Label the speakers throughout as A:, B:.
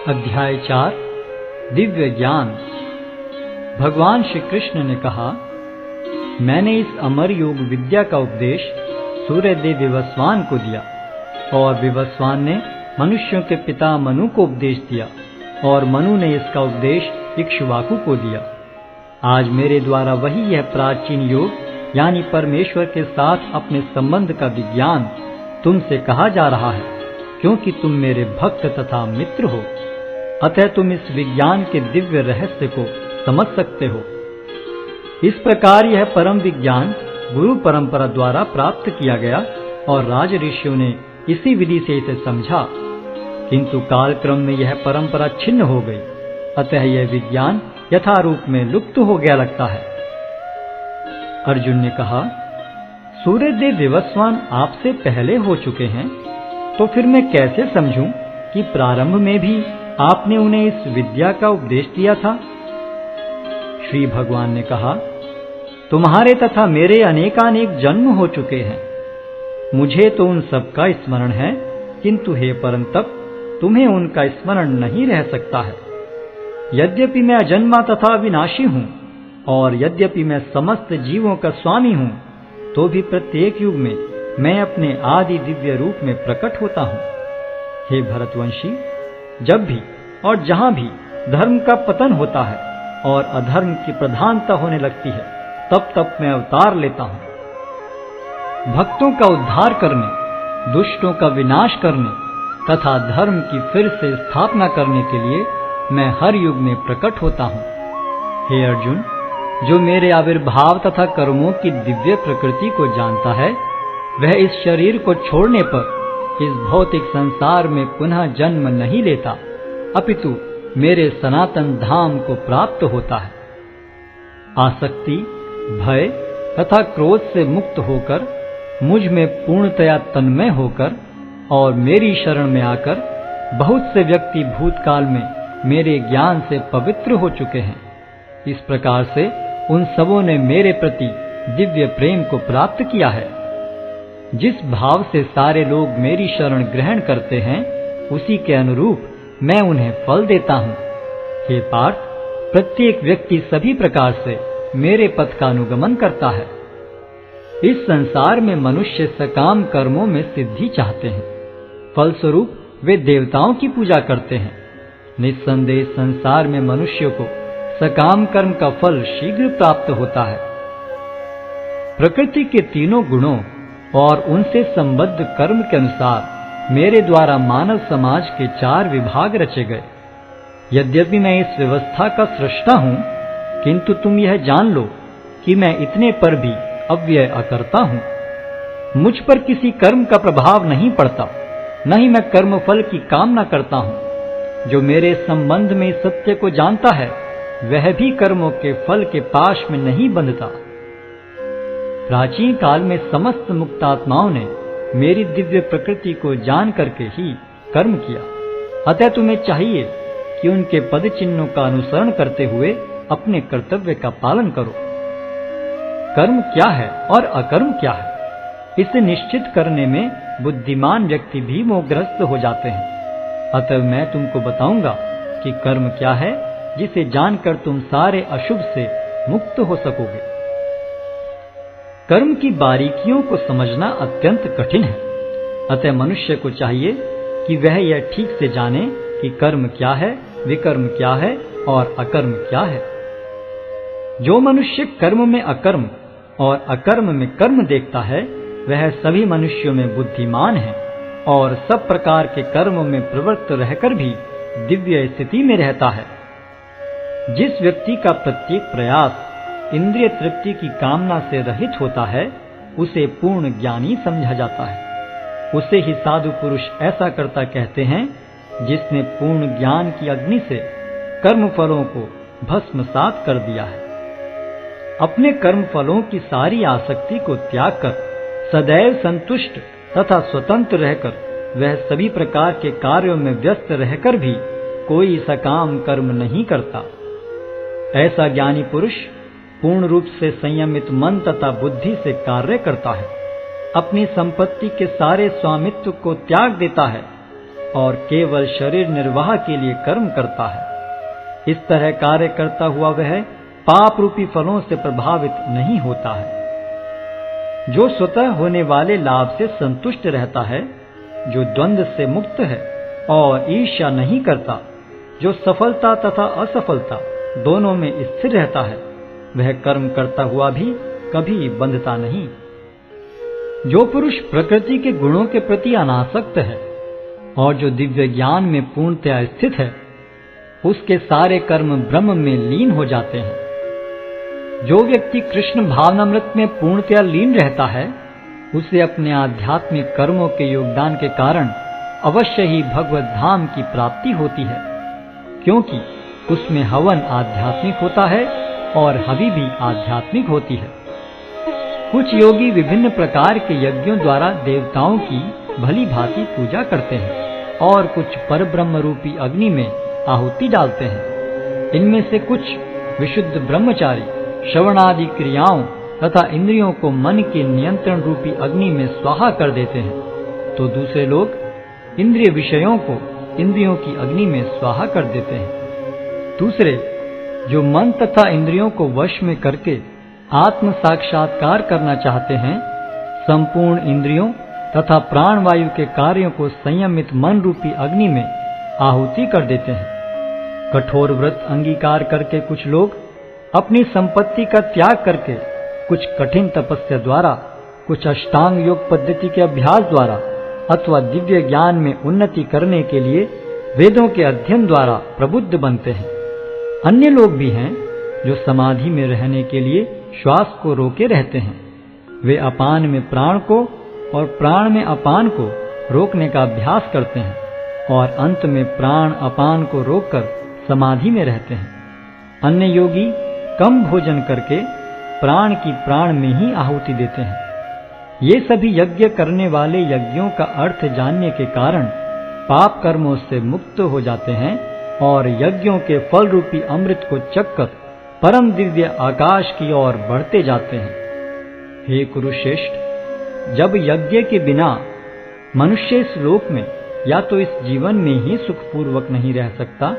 A: अध्याय 4 दिव्य ज्ञान। भगवान श्री कृष्ण ने कहा, मैंने इस अमर योग विद्या का उपदेश सूर्यदेव विवस्वान को दिया और विवस्वान ने मनुष्यों के पिता मनु को उपदेश दिया और मनु ने इसका उपदेश इक्ष्वाकु को दिया। आज मेरे द्वारा वही यह प्राचीन योग यानी परमेश्वर के साथ अपने संबंध का विज्ञान तुमसे कहा जा रहा है, क्योंकि तुम मेरे भक्त तथा मित्र हो। अतः तुम इस विज्ञान के दिव्य रहस्य को समझ सकते हो। इस प्रकार यह परम विज्ञान गुरु परंपरा द्वारा प्राप्त किया गया और राज ऋषियों ने इसी विधि से इसे समझा, किंतु कालक्रम में यह परंपरा छिन्न हो गई। अतः यह विज्ञान यथारूप में लुप्त हो गया लगता है। अर्जुन ने कहा, सूर्यदेव विवस्वान आपसे पहले हो चुके हैं, तो फिर मैं कैसे समझूं कि प्रारंभ में भी आपने उन्हें इस विद्या का उपदेश दिया था? श्री भगवान ने कहा, तुम्हारे तथा मेरे अनेकानेक जन्म हो चुके हैं। मुझे तो उन सब का स्मरण है, किंतु हे परंतप तुम्हें उनका स्मरण नहीं रह सकता है। यद्यपि मैं अजन्मा तथा विनाशी हूं और यद्यपि मैं समस्त जीवों का स्वामी हूं, तो भी प्रत्येक युग में मैं अपने आदि दिव्य रूप में प्रकट होता हूं। हे भरतवंशी, जब भी और जहां भी धर्म का पतन होता है और अधर्म की प्रधानता होने लगती है, तब तब मैं अवतार लेता हूं। भक्तों का उद्धार करने, दुष्टों का विनाश करने तथा धर्म की फिर से स्थापना करने के लिए मैं हर युग में प्रकट होता हूं। हे अर्जुन, जो मेरे आविर्भाव तथा कर्मों की दिव्य प्रकृति को जानता है, वह इस शरीर को छोड़ने पर इस भौतिक संसार में पुनः जन्म नहीं लेता, अपितु मेरे सनातन धाम को प्राप्त होता है। आसक्ति, भय तथा क्रोध से मुक्त होकर, मुझ में पूर्णतया तन्मय होकर और मेरी शरण में आकर बहुत से व्यक्ति भूतकाल में मेरे ज्ञान से पवित्र हो चुके हैं। इस प्रकार से उन सबों ने मेरे प्रति दिव्य प्रेम को प्राप्त किया है। जिस भाव से सारे लोग मेरी शरण ग्रहण करते हैं, उसी के अनुरूप मैं उन्हें फल देता हूं। हे पार्थ, प्रत्येक व्यक्ति सभी प्रकार से मेरे पथ का अनुगमन करता है। इस संसार में मनुष्य सकाम कर्मों में सिद्धि चाहते हैं, फलस्वरूप वे देवताओं की पूजा करते हैं। निस्संदेह संसार में मनुष्य को सकाम कर्म का फल शीघ्र प्राप्त होता है। प्रकृति के तीनों गुणों और उनसे संबद्ध कर्म के अनुसार मेरे द्वारा मानव समाज के 4 विभाग रचे गए। यद्यपि मैं इस व्यवस्था का सृष्टा हूं, किंतु तुम यह जान लो कि मैं इतने पर भी अव्यय अकर्ता हूं। मुझ पर किसी कर्म का प्रभाव नहीं पड़ता, न ही मैं कर्म फल की कामना करता हूं। जो मेरे संबंध में इस सत्य को जानता है, वह भी कर्मों के फल के पाश में नहीं बंधता। प्राचीन काल में समस्त मुक्तात्माओं ने मेरी दिव्य प्रकृति को जान करके ही कर्म किया। अतः तुम्हें चाहिए कि उनके पद चिन्हों का अनुसरण करते हुए अपने कर्तव्य का पालन करो। कर्म क्या है और अकर्म क्या है, इसे निश्चित करने में बुद्धिमान व्यक्ति भी मोहग्रस्त हो जाते हैं। अतः मैं तुमको बताऊंगा कि कर्म क्या है, जिसे जानकर तुम सारे अशुभ से मुक्त हो सकोगे। कर्म की बारीकियों को समझना अत्यंत कठिन है। अतः मनुष्य को चाहिए कि वह यह ठीक से जाने कि कर्म क्या है, विकर्म क्या है और अकर्म क्या है। जो मनुष्य कर्म में अकर्म और अकर्म में कर्म देखता है, वह सभी मनुष्यों में बुद्धिमान है और सब प्रकार के कर्मों में प्रवृत्त रहकर भी दिव्य स्थिति में रहता है। जिस व्यक्ति का प्रत्येक प्रयास इंद्रिय तृप्ति की कामना से रहित होता है, उसे पूर्ण ज्ञानी समझा जाता है। उसे ही साधु पुरुष ऐसा करता कहते हैं, जिसने पूर्ण ज्ञान की अग्नि से कर्म फलों को भस्मसात कर दिया है। अपने कर्म फलों की सारी आसक्ति को त्याग कर सदैव संतुष्ट तथा स्वतंत्र रहकर वह सभी प्रकार के कार्यों में व्यस्त रहकर भी कोई सकाम कर्म नहीं करता। ऐसा ज्ञानी पुरुष पूर्ण रूप से संयमित मन तथा बुद्धि से कार्य करता है, अपनी संपत्ति के सारे स्वामित्व को त्याग देता है और केवल शरीर निर्वाह के लिए कर्म करता है। इस तरह कार्य करता हुआ वह पाप रूपी फलों से प्रभावित नहीं होता है। जो स्वतः होने वाले लाभ से संतुष्ट रहता है, जो द्वंद्व से मुक्त है और ईर्ष्या नहीं करता, जो सफलता तथा असफलता दोनों में स्थिर रहता है, वह कर्म करता हुआ भी कभी बंधता नहीं। जो पुरुष प्रकृति के गुणों के प्रति अनासक्त है और जो दिव्य ज्ञान में पूर्णतया स्थित है, उसके सारे कर्म ब्रह्म में लीन हो जाते हैं। जो व्यक्ति कृष्ण भावनामृत में पूर्णतया लीन रहता है, उसे अपने आध्यात्मिक कर्मों के योगदान के कारण अवश्य ही भगवत धाम की प्राप्ति होती है, क्योंकि उसमें हवन आध्यात्मिक होता है और हवि भी आध्यात्मिक होती है। कुछ योगी विभिन्न प्रकार के यज्ञों द्वारा देवताओं की भली भांति पूजा करते हैं और कुछ परब्रह्म रूपी अग्नि में आहुति डालते हैं। इनमें से कुछ विशुद्ध ब्रह्मचारी श्रवणादि क्रियाओं तथा इंद्रियों को मन के नियंत्रण रूपी अग्नि में स्वाहा कर देते हैं, तो दूसरे लोग इंद्रिय विषयों को इंद्रियों की अग्नि में स्वाहा कर देते हैं। दूसरे जो मन तथा इंद्रियों को वश में करके आत्म साक्षात्कार करना चाहते हैं, संपूर्ण इंद्रियों तथा प्राण वायु के कार्यों को संयमित मन रूपी अग्नि में आहुति कर देते हैं। कठोर व्रत अंगीकार करके कुछ लोग अपनी संपत्ति का त्याग करके कुछ कठिन तपस्या द्वारा, कुछ अष्टांग योग पद्धति के अभ्यास द्वारा अथवा दिव्य ज्ञान में उन्नति करने के लिए वेदों के अध्ययन द्वारा प्रबुद्ध बनते हैं। अन्य लोग भी हैं जो समाधि में रहने के लिए श्वास को रोके रहते हैं। वे अपान में प्राण को और प्राण में अपान को रोकने का अभ्यास करते हैं और अंत में प्राण अपान को रोककर समाधि में रहते हैं। अन्य योगी कम भोजन करके प्राण की प्राण में ही आहुति देते हैं। ये सभी यज्ञ करने वाले यज्ञों का अर्थ जानने के कारण पाप कर्मों से मुक्त हो जाते हैं और यज्ञों के फल रूपी अमृत को चखकर परम दिव्य आकाश की ओर बढ़ते जाते हैं। हे कुरुश्रेष्ठ, जब यज्ञ के बिना मनुष्य इस लोक में या तो इस जीवन में ही सुखपूर्वक नहीं रह सकता,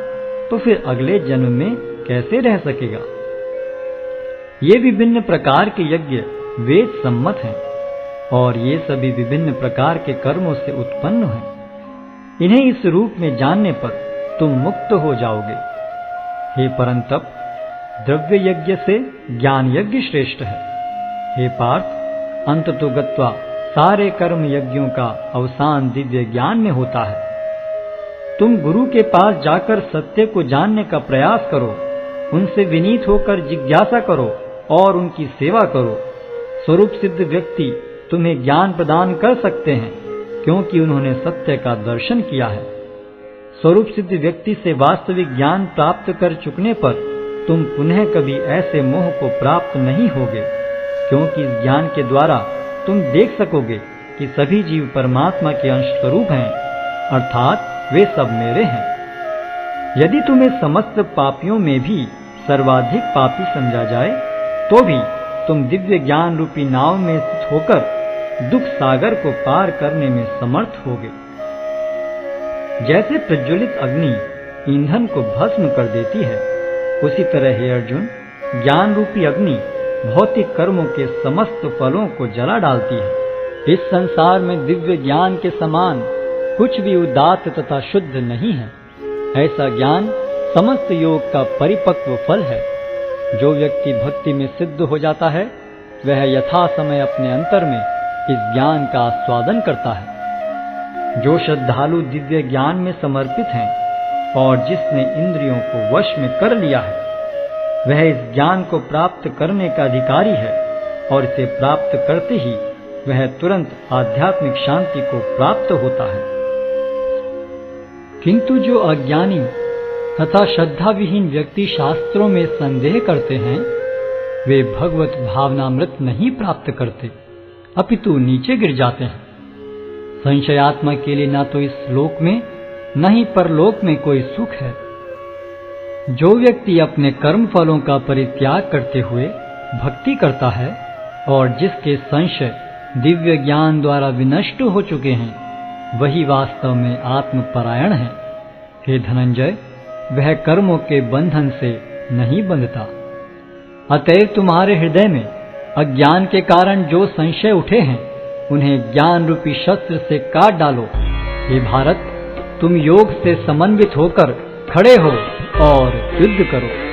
A: तो फिर अगले जन्म में कैसे रह सकेगा? ये विभिन्न प्रकार के यज्ञ वेद सम्मत हैं और ये सभी विभिन्न प्रकार के कर्मों से उत्पन्न हैं। इन्हें इस रूप में जानने पर तुम मुक्त हो जाओगे। हे परंतप, द्रव्य यज्ञ से ज्ञान यज्ञ श्रेष्ठ है। हे पार्थ, अंततो गत्वा सारे कर्म यज्ञों का अवसान दिव्य ज्ञान में होता है। तुम गुरु के पास जाकर सत्य को जानने का प्रयास करो, उनसे विनीत होकर जिज्ञासा करो और उनकी सेवा करो। स्वरूप सिद्ध व्यक्ति तुम्हें ज्ञान प्रदान कर सकते हैं, क्योंकि उन्होंने सत्य का दर्शन किया है। स्वरूप सिद्ध व्यक्ति से वास्तविक ज्ञान प्राप्त कर चुकने पर तुम पुनः कभी ऐसे मोह को प्राप्त नहीं होगे, क्योंकि इस ज्ञान के द्वारा तुम देख सकोगे कि सभी जीव परमात्मा के अंश स्वरूप हैं, अर्थात वे सब मेरे हैं। यदि तुम्हें समस्त पापियों में भी सर्वाधिक पापी समझा जाए, तो भी तुम दिव्य ज्ञान रूपी नाव में स्थित होकर दुख सागर को पार करने में समर्थ होगे। जैसे प्रज्वलित अग्नि ईंधन को भस्म कर देती है, उसी तरह हे अर्जुन, ज्ञान रूपी अग्नि भौतिक कर्मों के समस्त फलों को जला डालती है। इस संसार में दिव्य ज्ञान के समान कुछ भी उदात्त तथा शुद्ध नहीं है। ऐसा ज्ञान समस्त योग का परिपक्व फल है। जो व्यक्ति भक्ति में सिद्ध हो जाता है, वह यथा समय अपने अंतर में इस ज्ञान का आस्वादन करता है। जो श्रद्धालु दिव्य ज्ञान में समर्पित हैं और जिसने इंद्रियों को वश में कर लिया है, वह इस ज्ञान को प्राप्त करने का अधिकारी है और इसे प्राप्त करते ही वह तुरंत आध्यात्मिक शांति को प्राप्त होता है। किंतु जो अज्ञानी तथा श्रद्धा विहीन व्यक्ति शास्त्रों में संदेह करते हैं, वे भगवत भावनामृत नहीं प्राप्त करते, अपितु नीचे गिर जाते हैं। संशयात्मा के लिए न तो इस लोक में न ही परलोक में कोई सुख है। जो व्यक्ति अपने कर्म फलों का परित्याग करते हुए भक्ति करता है और जिसके संशय दिव्य ज्ञान द्वारा विनष्ट हो चुके हैं, वही वास्तव में आत्मपरायण है। हे धनंजय, वह कर्मों के बंधन से नहीं बंधता। अतएव तुम्हारे हृदय में अज्ञान के कारण जो संशय उठे हैं, उन्हें ज्ञान रूपी शस्त्र से काट डालो। हे भारत, तुम योग से समन्वित होकर खड़े हो और युद्ध करो।